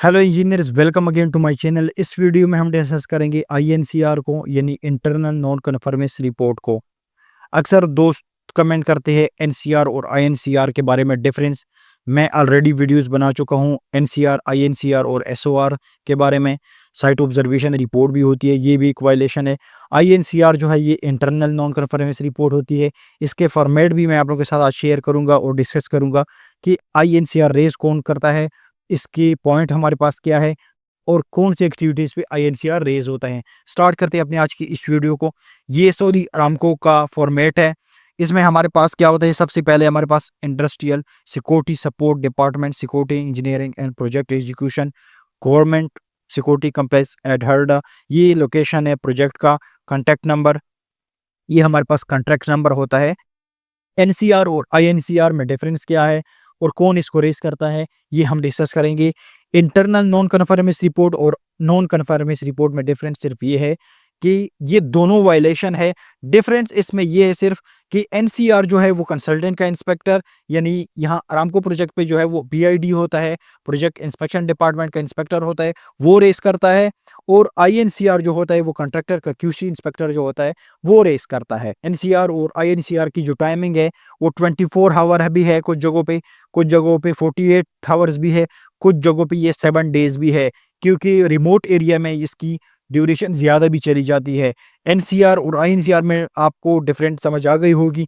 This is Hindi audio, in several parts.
Hello engineers, welcome again to my channel. इस वीडियो में हम डिस्कस करेंगे आईएनसीआर को, यानी इंटरनल नॉन कन्फर्मेंस रिपोर्ट को। अक्सर दोस्त कमेंट करते हैं एनसीआर और आईएनसीआर के बारे में डिफरेंस। मैं ऑलरेडी वीडियोस बना चुका हूं एनसीआर, आईएनसीआर और एसओआर के बारे में। साइट ऑब्जर्वेशन रिपोर्ट भी होती है, ये भी एक वायलेशन है। आईएनसीआर जो है ये इंटरनल नॉन कन्फर्मेंस रिपोर्ट होती है। इसके फॉर्मेट भी मैं आप लोगों के साथ आज शेयर करूंगा और डिस्कस करूंगा कि आईएनसीआर रेज कौन करता है, इसकी पॉइंट हमारे पास क्या है और कौन सी एक्टिविटीज़ पे आईएनसीआर रेज होता है। स्टार्ट करते हैं अपने आज की इस वीडियो को। ये सऊदी अरामको का फॉर्मेट है। इसमें हमारे पास क्या होता है, सबसे पहले हमारे पास industrial security support department, security engineering and project execution, government security complex at Harda, ये लोकेशन है प्रोजेक्ट का। कॉन्टैक्ट नंबर, ये हमारे पास कॉन्ट्रैक्ट नंबर होता है। एनसीआर और आईएनसीआर में डिफरेंस क्या है और कौन इसको रेस करता है, ये हम डिस्कस करेंगे। इंटरनल नॉन कन्फर्मेंस रिपोर्ट और नॉन कन्फर्मेंस रिपोर्ट में डिफरेंस सिर्फ ये है कि ये दोनों वायलेशन है। डिफरेंस इसमें ये है सिर्फ कि एनसीआर जो है वो कंसल्टेंट का इंस्पेक्टर, यानी यहाँ अरामको प्रोजेक्ट पे जो है वो बीआईडी होता है, प्रोजेक्ट इंस्पेक्शन डिपार्टमेंट का इंस्पेक्टर होता है, वो रेस करता है। और आईएनसीआर जो होता है वो कॉन्ट्रैक्टर का क्यूसी इंस्पेक्टर जो होता है वो रेस करता है। एनसीआर और आईएनसीआर की जो टाइमिंग है वो 24 आवर भी है कुछ जगहों पे, कुछ जगहों पे 48 आवर्स भी है, कुछ जगहों पे ये 7 डेज भी है, क्योंकि रिमोट एरिया में इसकी ड्यूरेशन ज़्यादा भी चली जाती है। एनसीआर और आईएनसीआर में आपको डिफरेंट समझ आ गई होगी।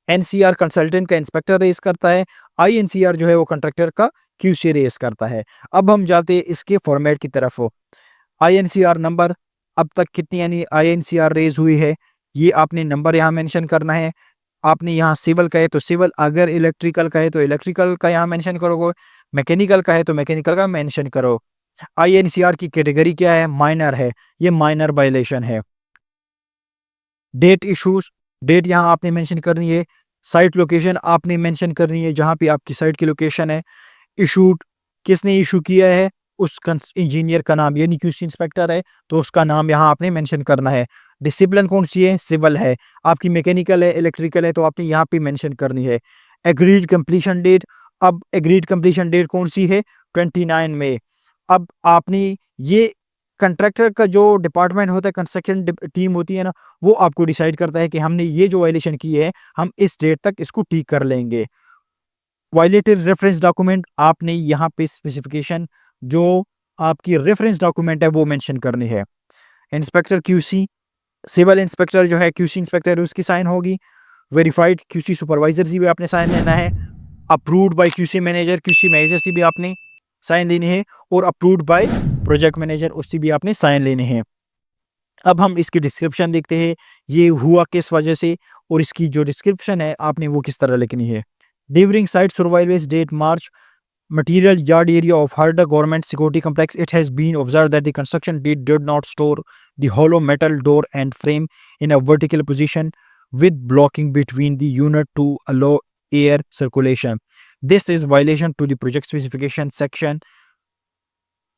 एनसीआर कंसल्टेंट का इंस्पेक्टर रेस करता है, आईएनसीआर जो है वो कॉन्ट्रैक्टर का क्यूसी रेस करता है। अब हम जाते हैं इसके फॉर्मेट की तरफ। आईएनसीआर नंबर, अब तक कितनी यानी आईएनसीआर रेज हुई है, ये आपने नंबर यहाँ मेंशन करना है। आपने यहाँ सिविल का है तो सिविल, अगर इलेक्ट्रिकल का है तो इलेक्ट्रिकल का यहाँ मेंशन करोगे, मैकेनिकल का है तो मैकेनिकल का मेंशन करो। आईएनसीआर की कैटेगरी क्या है, माइनर है, ये माइनर वायलेशन है। डेट इश्यूज, डेट यहाँ आपने मेंशन करनी है। साइट लोकेशन आपने मेंशन करनी है, जहाँ पे आपकी साइट की लोकेशन है। इशूड, किसने इशू किया है, उस इंजीनियर का नाम, यानी क्यूसी इंस्पेक्टर है तो उसका नाम यहाँ आपने मेंशन करना है। डिसिप्लिन कौन सी है, सिविल है। आपकी मैकेनिकल है, इलेक्ट्रिकल है तो आपने यहाँ पे मेंशन करनी है। एग्रीड कंप्लीशन डेट, अब एग्रीड कंप्लीशन डेट कौन सी है, 29 मई। अब आपने ये कंट्रैक्टर का जो डिपार्टमेंट होता है, कंस्ट्रक्शन टीम होती है ना, वो आपको डिसाइड करता है कि हमने ये जो वायलेशन की है हम इस डेट तक इसको ठीक कर लेंगे। वायलेटेड रेफरेंस डॉक्यूमेंट, आपने यहाँ पे स्पेसिफिकेशन जो आपकी रेफरेंस डॉक्यूमेंट है वो मेंशन करनी है। इंस्पेक्टर क्यूसी, सिविल इंस्पेक्टर जो है क्यूसी इंस्पेक्टर, उसकी साइन होगी। वेरीफाइड क्यूसी सुपरवाइजर से भी आपने साइन लेना है। अप्रूव्ड बाय क्यूसी मैनेजर से भी आपने साइन लेनी है। और अप्रूव्ड बाय प्रोजेक्ट मैनेजर, उससे भी आपने साइन लेने हैं। अब हम इसकी डिस्क्रिप्शन देखते हैं, ये हुआ किस वजह से और इसकी जो डिस्क्रिप्शन है आपने वो किस तरह लिखनी है। During site surveillance date March material yard area of Harda Government Security Complex, it has been observed that the construction did not store the hollow metal door and frame in a vertical position with blocking between the unit to allow air circulation. This is violation to the project specification section,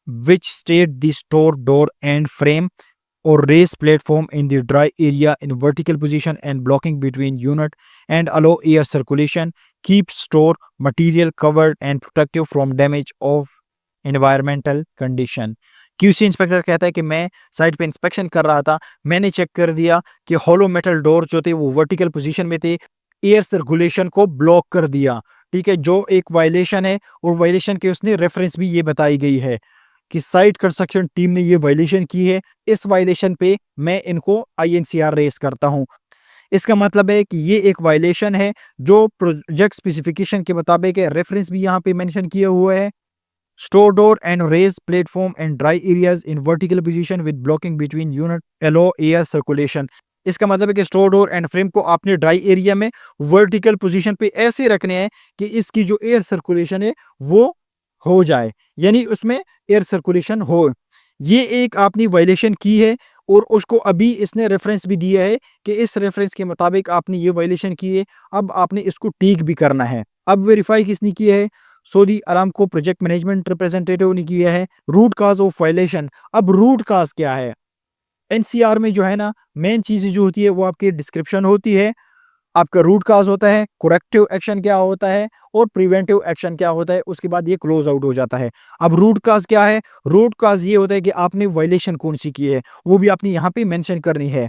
which state the store door and frame or raised platform in the dry area in vertical position and blocking between unit and allow air circulation, keep store material covered and protective from damage of environmental condition. QC inspector कहता है कि मैं साइट पे इंस्पेक्शन कर रहा था, मैंने चेक कर दिया कि हॉलो मेटल डोर जो थे वो वर्टिकल पोजीशन में थे, एयर सर्कुलेशन को ब्लॉक कर दिया। ठीक है, जो एक वायलेशन है और वायलेशन के उसने रेफरेंस भी ये बताई गई है कि साइट कंस्ट्रक्शन टीम ने ये वायलेशन की है, इस वायलेशन पे मैं इनको आईएनसीआर रेस करता हूं। इसका मतलब है कि ये एक वायलेशन है जो प्रोजेक्ट स्पेसिफिकेशन के मुताबिक है। रेफरेंस भी यहाँ पे मेंशन किए हुए है। Store door and raise platform and dry areas in vertical position with blocking between unit allow air circulation. इसका मतलब है कि स्टोर डोर एंड फ्रेम को आपने ड्राई एरिया में वर्टिकल पोजीशन पे ऐसे रखने हैं कि इसकी जो एयर सर्कुलेशन है वो हो जाए, यानी उसमें एयर सर्कुलेशन हो। ये एक आपने वायलेशन की है और उसको अभी इसने रेफरेंस भी दिया है कि इस रेफरेंस के मुताबिक आपने ये वायलेशन की है, अब आपने इसको ठीक भी करना है। अब वेरीफाई किसने किया है, Saudi Aramco project management representative ने किया है। रूट काज ऑफ वायलेशन, अब रूट काज क्या है, एनसीआर में जो है ना मेन चीज़ जो होती है वो आपकी डिस्क्रिप्शन होती है। आपका रूट काज होता है, करेक्टिव एक्शन क्या होता है और प्रिवेंटिव एक्शन क्या होता है, उसके बाद ये क्लोज आउट हो जाता है। अब रूट काज क्या है? रूट काज ये होता है कि आपने वायलेशन कौन सी की है, वो भी आपने यहाँ पे मेंशन करनी है।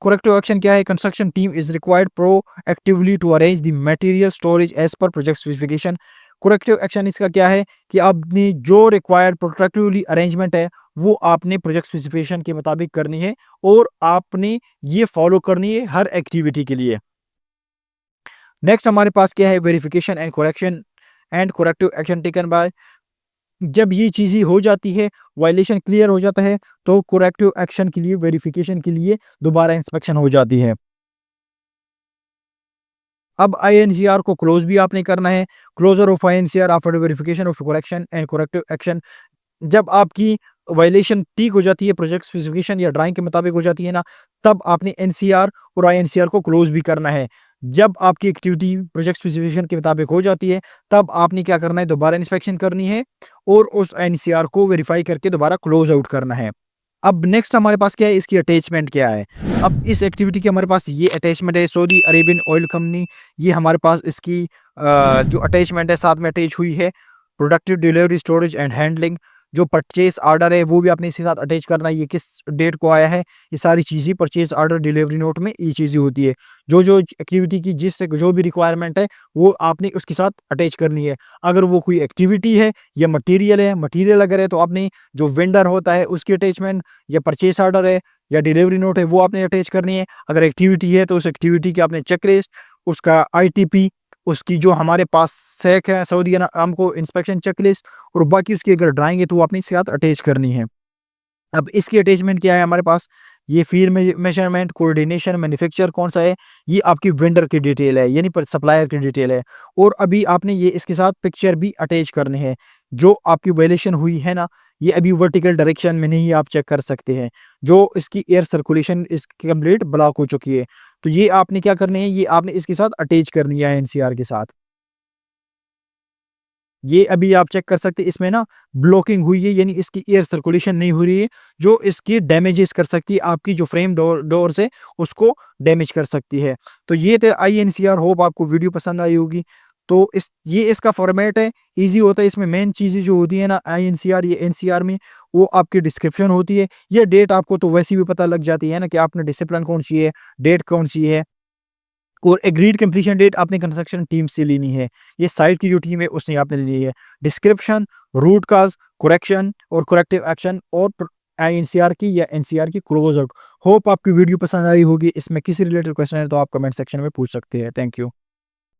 करेक्टिव एक्शन क्या है? Construction team is required proactively to arrange the material storage as per project specification. Corrective action इसका क्या है कि आपने जो रिक्वायर्ड प्रोटेक्टिवली अरेंजमेंट है वो आपने प्रोजेक्ट स्पेसिफिकेशन के मुताबिक करनी है और आपने ये फॉलो करनी है हर एक्टिविटी के लिए। नेक्स्ट हमारे पास क्या है? Verification and correction and corrective action taken by. जब ये चीज़ें हो जाती है, वायलेशन क्लियर हो जाता है, तो करेक्टिव एक्शन के लिए, वेरिफिकेशन के लिए दोबारा इंस्पेक्शन हो जाती है। अब आईएनसीआर को क्लोज भी आपने करना है। Closure of INCR after verification of correction and corrective action. जब आपकी वायलेशन ठीक हो जाती है, प्रोजेक्ट स्पेसिफिकेशन या ड्राइंग के मुताबिक हो जाती है ना, तब आपने एनसीआर और आईएनसीआर को क्लोज भी करना है। जब आपकी एक्टिविटी प्रोजेक्ट स्पेसिफिकेशन के मुताबिक हो जाती है, तब आपने क्या करना है? दोबारा इंस्पेक्शन करनी है और उस एनसीआर को वेरीफाई करके दोबारा क्लोज आउट करना है। अब नेक्स्ट हमारे पास क्या है? इसकी अटैचमेंट क्या है? अब इस एक्टिविटी की हमारे पास ये अटैचमेंट है, सऊदी अरेबियन ऑयल कंपनी, ये हमारे पास इसकी जो अटैचमेंट है साथ में अटैच हुई है। Productive delivery storage and handling, जो परचेज ऑर्डर है वो भी आपने इसके साथ अटैच करना है। ये किस डेट को आया है, ये सारी चीज़ें परचेज ऑर्डर डिलीवरी नोट में ये चीज़ें होती है। जो जो एक्टिविटी की जो भी रिक्वायरमेंट है वो आपने उसके साथ अटैच करनी है। अगर वो कोई एक्टिविटी है या मटेरियल है, मटेरियल अगर है तो आपने जो वेंडर होता है उसकी अटैचमेंट, या परचेज ऑर्डर है या डिलीवरी नोट है वो आपने अटैच करनी है। अगर एक्टिविटी है तो उस एक्टिविटी की आपने चेकलिस्ट, उसका आईटीपी, उसकी जो हमारे पास सेक है सऊदी आरामको इंस्पेक्शन चेकलिस्ट, और बाकी उसकी अगर ड्राइंग है तो वो अपने साथ अटैच करनी है। अब इसकी अटैचमेंट क्या है हमारे पास? ये फील्ड में मेजरमेंट, कोऑर्डिनेशन, मैन्युफैक्चर कौन सा है, ये आपकी वेंडर की डिटेल है, यानी पर सप्लायर की डिटेल है। और अभी आपने ये इसके साथ पिक्चर भी अटैच करने हैं। जो आपकी वायलेशन हुई है ना, ये अभी वर्टिकल डायरेक्शन में नहीं, आप चेक कर सकते हैं। जो इसकी एयर सर्कुलेशन इसकी कंप्लीट ब्लॉक हो चुकी है, तो ये आपने क्या करने हैं? ये आपने इसके साथ अटैच करनी है एनसीआर के साथ। ये अभी आप चेक कर सकते हैं, इसमें ना ब्लॉकिंग हुई है, यानी इसकी एयर सर्कुलेशन नहीं हो रही है, जो इसकी डैमेजेस कर सकती है, आपकी जो फ्रेम डोर्स है उसको डैमेज कर सकती है। तो ये थे आईएनसीआर। होप आपको वीडियो पसंद आई होगी। तो ये इसका फॉर्मेट है, इजी होता है। इसमें मेन चीज़ें जो होती है ना आईएनसीआर या एनसीआर में, वो आपकी डिस्क्रिप्शन होती है। ये डेट आपको तो वैसे भी पता लग जाती है ना कि आपने डिसिप्लिन कौन सी है, डेट कौन सी है, और एग्रीड कंप्लीशन डेट आपने कंस्ट्रक्शन टीम से लेनी है। ये साइट की जो टीम है उसने आपने लेनी है। डिस्क्रिप्शन, रूट काज, करेक्शन और करेक्टिव एक्शन, और आईएनसीआर की या एनसीआर की क्लोज आउट। होप आपकी वीडियो पसंद आई होगी। इसमें किसी रिलेटेड क्वेश्चन है तो आप कमेंट सेक्शन में पूछ सकते हैं। Thank you.